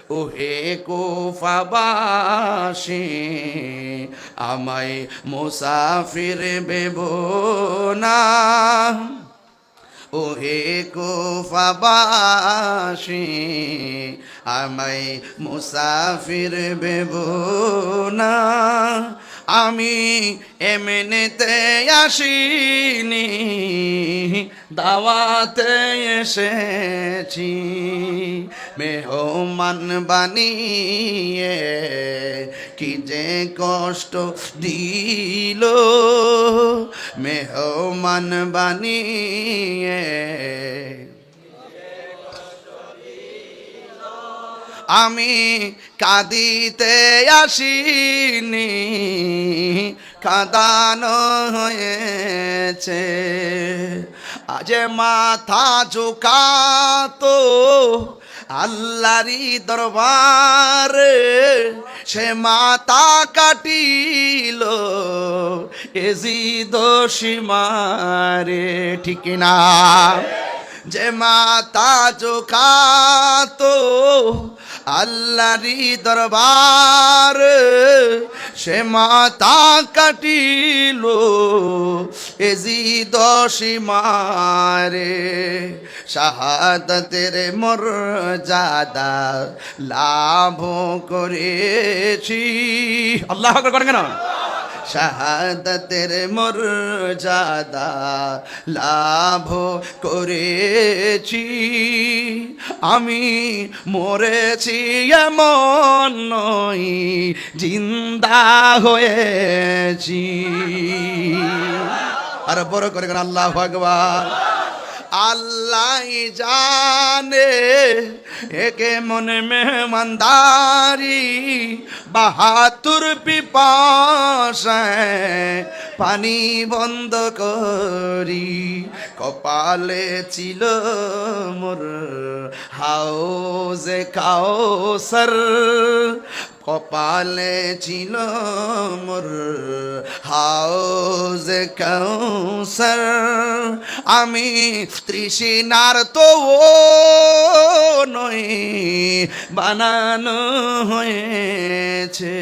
ওহে কুফাবাসী আমায় মুসাফির ভেবো না, ওহে কুফাবাসী আমায় মুসাফির ভেবো না। আমি এমনিতে আসিনি, দাওয়াতে এসেছি, মেহমান বানিয়ে কি যে কষ্ট দিল, মেহমান বানিয়ে আমি কাঁদিতে আসিনি, কাঁদানো হয়েছে। আজ মাথা ঝুঁকাতো আল্লাহরি দরবারে, সে মাথা কাটিল এজিদ সীমারে, ঠিক না? যে মাথা ঝুঁকাতো আল্লাহরি দরবার, সে মাথা কাটিল এজিদ সীমারে। শাহাদাতের মর্যাদা লাভ করেছি, আল্লাহু আকবার করেন কেন? শাহাদাতের মর্যাদা লাভ করেছি, আমি মরেছি এমন নই, জিন্দা হয়েছি। আর বড় করে আল্লাহু আকবার। আল্লাহ জানে একে মনে মেহমানদারি, ৭২ পিপাসায় পানি বন্ধ করি, কপালে ছিল মোর হাউজে কাউসার, কপালে ছিল মোর হাউজে কাউসার। আমি তৃষ্ণার তো নই, বানানো হয়েছে।